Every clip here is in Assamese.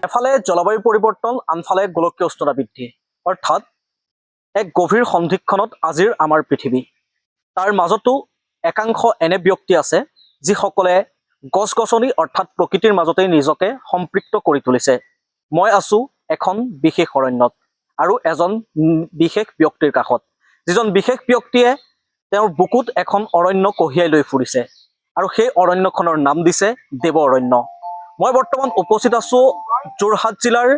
এফালে জলবায়ু পৰিৱৰ্তন, আনফালে গোলকীয় উষ্ণতা বৃদ্ধি, অৰ্থাৎ এক গভীৰ সন্ধিক্ষণত আজিৰ আমাৰ পৃথিৱী। তাৰ মাজতো একাংশ এনে ব্যক্তি আছে যিসকলে গছ-গছনি অৰ্থাৎ প্ৰকৃতিৰ মাজতেই নিজকে সম্পৃক্ত কৰি তুলিছে। মই আছো এখন বিশেষ অৰণ্যত আৰু এজন বিশেষ ব্যক্তিৰ কাষত, যিজন বিশেষ ব্যক্তিয়ে তেওঁৰ বুকুত এখন অৰণ্য কঢ়িয়াই লৈ ফুৰিছে আৰু সেই অৰণ্যখনৰ নাম দিছে দেৱ অৰণ্য। মই বৰ্তমান উপস্থিত আছো যোৰহাট জিলাৰ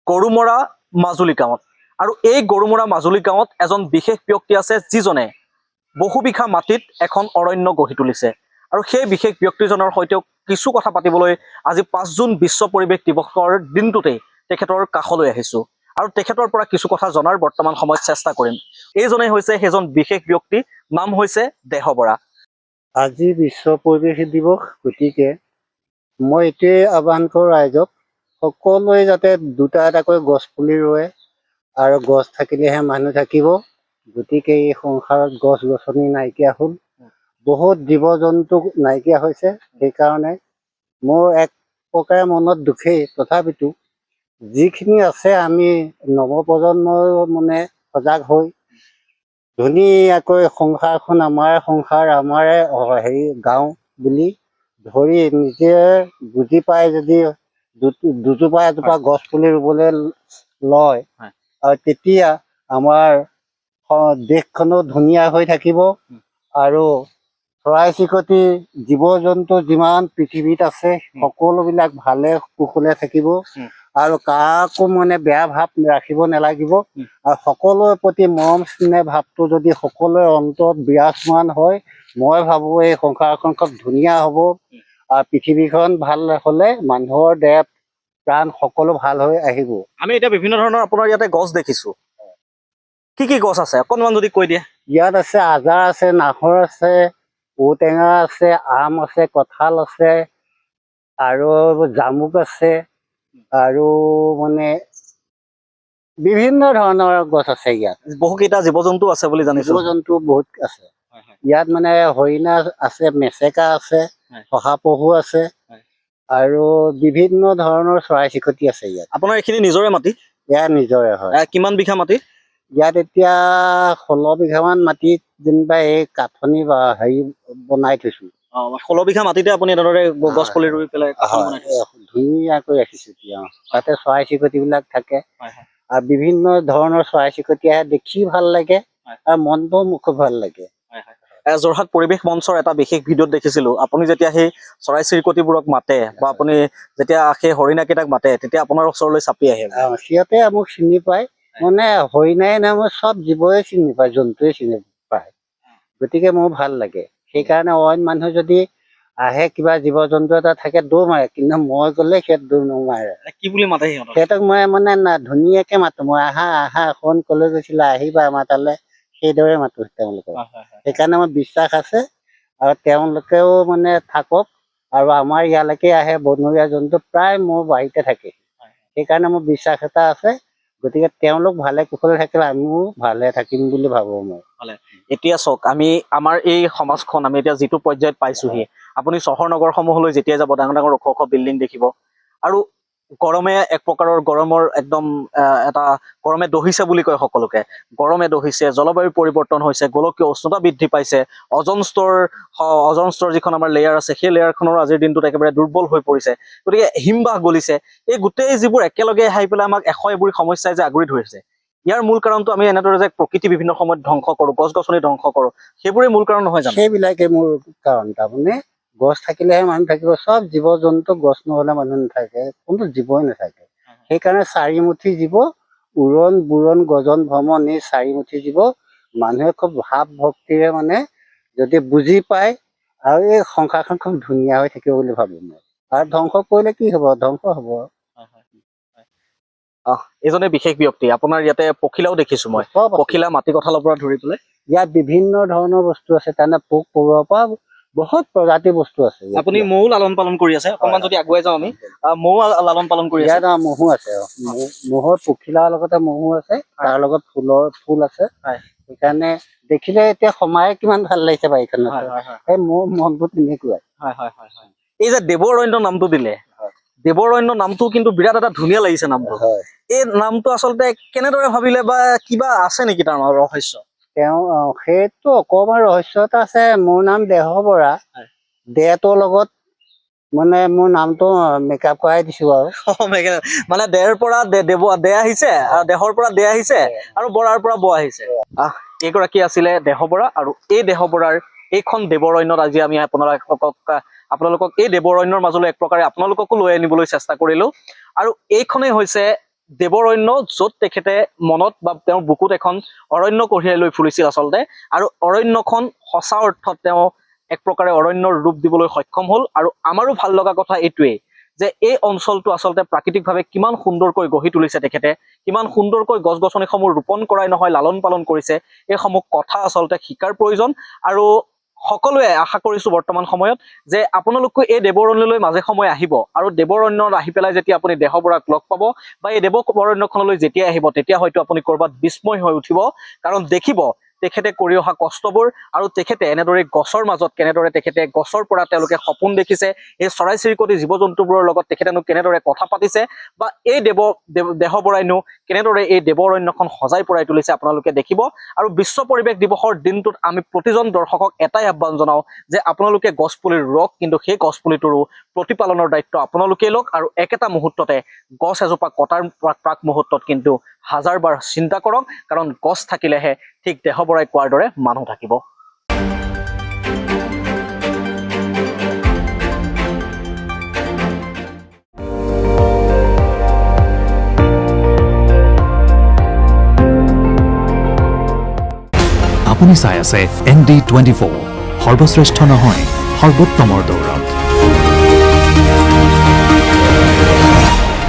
গৰুমৰা মাজুলী গাঁৱত, আৰু এই গৰুমৰা মাজুলী গাঁৱত এজন বিশেষ ব্যক্তি আছে যিজনে বহুবিঘা মাটিত এখন অৰণ্য গঢ়ি তুলিছে। আৰু সেই বিশেষ ব্যক্তিজনৰ সৈতেও কিছু কথা পাতিবলৈ আজি ৫ জুন বিশ্ব পৰিৱেশ দিৱসৰ দিনটোতেই তেখেতৰ কাষলৈ আহিছো আৰু তেখেতৰ পৰা কিছু কথা জনাৰ বৰ্তমান সময়ত চেষ্টা কৰিম। এইজনেই হৈছে সেইজন বিশেষ ব্যক্তি, নাম হৈছে দেহ বৰা। আজি বিশ্ব পৰিৱেশ দিৱস, গতিকে মই এইটোৱে আহ্বান কৰোঁ ৰাইজক, সকলোৱে যাতে দুটা এটাকৈ গছ পুলি ৰুৱে, আৰু গছ থাকিলেহে মানুহ থাকিব। গতিকে এই সংসাৰত গছ গছনি নাইকিয়া হ'ল, বহুত জীৱ জন্তু নাইকিয়া হৈছে। সেইকাৰণে মোৰ এক প্ৰকাৰে মনত দুখেই, তথাপিতো যিখিনি আছে আমি নৱপ্ৰজন্মই সজাগ হৈ ধুনীয়াকৈ সংসাৰখন আমাৰে সংসাৰ, আমাৰে গাঁও বুলি ধৰি নিজে বুজি পাই যদি দুজোপা এজোপা গছ পুলি ৰুবলৈ লয়, আৰু তেতিয়া আমাৰ দেশখনো ধুনীয়া হৈ থাকিব। আৰু চৰাই চিৰিকটি জীৱ জন্তু যিমান পৃথিৱীত আছে সকলোবিলাক ভালে কুশলে থাকিব, আৰু কাকো বেয়া ভাৱ ৰাখিব নালাগিব। আৰু সকলোৰে প্ৰতি মৰম স্নেহ ভাৱটো যদি সকলোৰে অন্তৰত বিৰাজমান হয়, মই ভাবো এই সংসাৰখন খুব ধুনীয়া হ'ব। আৰু পৃথিৱীখন ভাল হ'লে মানুহৰ দেহ প্ৰাণ সকলো ভাল হৈ আহিব। আমি এতিয়া বিভিন্ন ধৰণৰ আপোনাৰ ইয়াতে গছ দেখিছো, কি কি গছ আছে অকণমান যদি কৈ দিয়ে। ইয়াত আছে আজাৰ আছে, নাহৰ আছে, ঔটেঙা আছে, আম আছে, কঁঠাল আছে, আৰু জামুক আছে, আৰু বিভিন্ন ধৰণৰ গছ আছে। ইয়াত বহুকেইটা জীৱ জন্তু আছে বুলি জানিছো। জীৱ জন্তু বহুত আছে ইয়াত, হৰিণা আছে, মেচেকা আছে, শহাপহু আছে, আৰু বিভিন্ন ধৰণৰ চৰাই চিৰিকটি আছে ইয়াত। আপোনাৰ এইখিনি নিজৰে মাটি? ইয়াত নিজৰে হয়। কিমান বিঘা মাটি? ইয়াত এতিয়া 16 বিঘামান মাটিত যেনিবা এই কাঠনি বা বনাই থৈছো। 16 বিঘা মাটিতে আপুনি এনেদৰে গছ পুলি ৰুই পেলাই ধুনীয়াকৈ ৰাখিছো। এতিয়া তাতে চৰাই চিৰিকটি বিলাক থাকে, আৰু বিভিন্ন ধৰণৰ চৰাই চিৰিকটি আহে, দেখি ভাল লাগে আৰু মনটো খুব ভাল লাগে। যোৰহাট পৰিৱেশ মঞ্চৰ এটা বিশেষ ভিডিঅ'ত দেখিছিলো, আপুনি যেতিয়া সেই চৰাই চিৰিকটিবোৰক মাতে বা আপুনি যেতিয়া সেই হৰিণাকেইটাক মাতে, তেতিয়া আপোনাৰ ওচৰলৈ চাপি আহে। সিহঁতে মোক চিনি পায়, হৰিণাই মই চব জীৱই চিনি পায়, জন্তুৱে চিনি পায়। গতিকে মোৰ ভাল লাগে। সেইকাৰণে অইন মানুহ যদি আহে, কিবা জীৱ জন্তু এটা থাকে দৌৰ মাৰে, কিন্তু মই গ'লে সিহঁত দৌৰ নামাৰে। কি বুলি মাতে সিহঁতক মই ধুনীয়াকে মাতো, মই আহা আহা, এখন কলৈ গৈছিলা, আহিবা আমাৰ তালৈ, সেইদৰে মাতো তেওঁলোকক। সেইকাৰণে মোৰ বিশ্বাস আছে, আৰু তেওঁলোকেও থাকক, আৰু আমাৰ ইয়ালৈকে আহে। বনৰীয়া জন্তু প্ৰায় মোৰ বাৰীতে থাকে, সেইকাৰণে মোৰ বিশ্বাস এটা আছে। গতিকে তেওঁলোক ভালে কুশলে থাকিলে আমিও ভালে থাকিম বুলি ভাবো মই। এতিয়া চাওক, আমি আমাৰ এই সমাজখন আমি এতিয়া যিটো পৰ্যায়ত পাইছোহি, আপুনি চহৰ নগৰসমূহলৈ যেতিয়া যাব, ডাঙৰ ডাঙৰ ওখ ওখ বিল্ডিং দেখিব, আৰু গৰমে এক প্ৰকাৰৰ গৰমৰ একদম এটা গৰমে দহিছে বুলি কয় সকলোকে। গৰমে দহিছে, জলবায়ু পৰিৱৰ্তন হৈছে, গোলকীয় উষ্ণতা বৃদ্ধি পাইছে, অজন স্তৰ যিখন আমাৰ লেয়াৰ আছে, সেই লেয়াৰখনৰ আজিৰ দিনটোত একেবাৰে দুৰ্বল হৈ পৰিছে। গতিকে হিমবাহ গলিছে। এই গোটেই যিবোৰ একেলগে আহি পেলাই আমাক এশএবিধ সমস্যাই যে আগুৰি ধৰিছে, ইয়াৰ মূল কাৰণটো আমি এনেদৰে যে প্ৰকৃতি বিভিন্ন সময়ত ধ্বংস কৰো, গছ গছনি ধ্বংস কৰো, সেইবোৰেই মূল কাৰণ নহয় জানো? সেইবিলাকে মূল কাৰণ। গছ থাকিলেহে মানুহ থাকিব। চব জীৱ জন্তু, গছ নহলে মানুহ নাথাকে, কোনো জীৱই নাথাকে। সেইকাৰণে চাৰিমুঠি জীৱ, উৰণ বুৰণ গজন ভ্ৰমণ, এই চাৰিমুঠি জীৱ মানুহে খুব ভাৱ ভক্তিৰে যদি বুজি পায়, আৰু এই সংসাৰখন খুব ধুনীয়া হৈ থাকিব বুলি ভাবো মই। আৰু ধ্বংস কৰিলে কি হব? ধ্বংস হব। এইজনে বিশেষ ব্যক্তি। আপোনাৰ ইয়াতে পখিলাও দেখিছো মই, পখিলা, মাটি কঁঠালৰ পৰা ধৰি পেলাই ইয়াত বিভিন্ন ধৰণৰ বস্তু আছে। পোক পৰুৱাৰ পৰা বহুত প্ৰজাতিৰ বস্তু আছে। আপুনি মৌ লালন পালন কৰি আছে, অকণমান যদি আগুৱাই যাওঁ আমি, মৌ লালন পালন কৰি আছে। ইয়াত মহো আছে, মহৰ পখিলাৰ লগতে মহো আছে, তাৰ লগত ফুল আছে। সেইকাৰণে দেখিলে এতিয়া সমায়ে কিমান ভাল লাগিছে বাৰীখনত। সেই মোৰ মনটো তেনেকুৱাই। এই যে দেৱ অৰণ্য নামটো দিলে, দেৱৰণ্য নামটো কিন্তু বিৰাট এটা ধুনীয়া লাগিছে নামটো। হয়। এই নামটো আচলতে কেনেদৰে ভাবিলে বা কিবা আছে নেকি তাৰ ৰহস্য? সেইটো অকমান ৰহস্য এটা আছে। মোৰ নাম দেহ বৰা। হয়। দেহটোৰ লগত মানে মোৰ নামটো মেকআপ কৰাই দিছো আৰু। মানে দেহৰ পৰা দে আহিছে আৰু দেহৰ পৰা দে আহিছে আৰু বৰাৰ পৰা ব আহিছে। এইগৰাকী আছিলে দেহ বৰা, আৰু এই দেহ বৰাৰ এইখন দেৱৰণ্যত আজি আমি আপোনালোকক এই দেৱৰণ্যৰ মাজলৈ এক প্ৰকাৰে আপোনালোককো লৈ আনিবলৈ চেষ্টা কৰিলো। আৰু এইখনেই হৈছে দেৱৰণ্য, য'ত তেখেতে মনত বা তেওঁৰ বুকুত এখন অৰণ্য কঢ়িয়াই লৈ ফুৰিছিল আচলতে। আৰু অৰণ্যখন সঁচা অৰ্থত তেওঁ এক প্ৰকাৰে অৰণ্যৰ ৰূপ দিবলৈ সক্ষম হ'ল। আৰু আমাৰো ভাল লগা কথা এইটোৱেই যে এই অঞ্চলটো আচলতে প্ৰাকৃতিকভাৱে কিমান সুন্দৰকৈ গঢ়ি তুলিছে তেখেতে, কিমান সুন্দৰকৈ গছ গছনিসমূহ ৰোপণ কৰাই নহয় লালন পালন কৰিছে, এইসমূহ কথা আচলতে শিকাৰ প্ৰয়োজন। আৰু সকলোৱে আশা কৰিছো বৰ্তমান সময়ত যে আপোনালোকো এই দেৱৰণ্যলৈ মাজে সময়ে আহিব, আৰু দেৱৰণ্যত আহি পেলাই যেতিয়া আপুনি দেহ বৰাক লগ পাব বা এই দেৱৰণ্যখনলৈ যেতিয়া আহিব, তেতিয়া হয়তো আপুনি ক'ৰবাত বিস্ময় হৈ উঠিব। কাৰণ দেখিব তেখেতে কৰি অহা কষ্টবোৰ, আৰু তেখেতে এনেদৰে গছৰ মাজত কেনেদৰে তেখেতে গছৰ পৰা তেওঁলোকে সপোন দেখিছে, এই চৰাই চিৰিকটি জীৱ জন্তুবোৰৰ লগত তেখেতেনো কেনেদৰে কথা পাতিছে, বা এই দেহ বৰাইনো কেনেদৰে এই দেৱৰণ্যখন সজাই পৰাই তুলিছে আপোনালোকে দেখিব। আৰু বিশ্ব পৰিৱেশ দিৱসৰ দিনটোত আমি প্ৰতিজন দৰ্শকক এটাই আহ্বান জনাওঁ যে আপোনালোকে গছপুলি ৰুওক, কিন্তু সেই গছপুলিটোৰো প্ৰতিপালনৰ দায়িত্ব আপোনালোকেই লওক। আৰু একেটা মুহূৰ্ততে গছ এজোপা কটাৰ প্ৰাক মুহূৰ্তত কিন্তু হাজাৰবাৰ চিন্তা কৰক, কাৰণ গছ থাকিলেহে ঠিক দেহ বৰাই কোৱাৰ দৰে মানুহ থাকিব। আপুনি চাই আছে ND24, সৰ্বশ্ৰেষ্ঠ নহয় সৰ্বোত্তমৰ দৌৰত।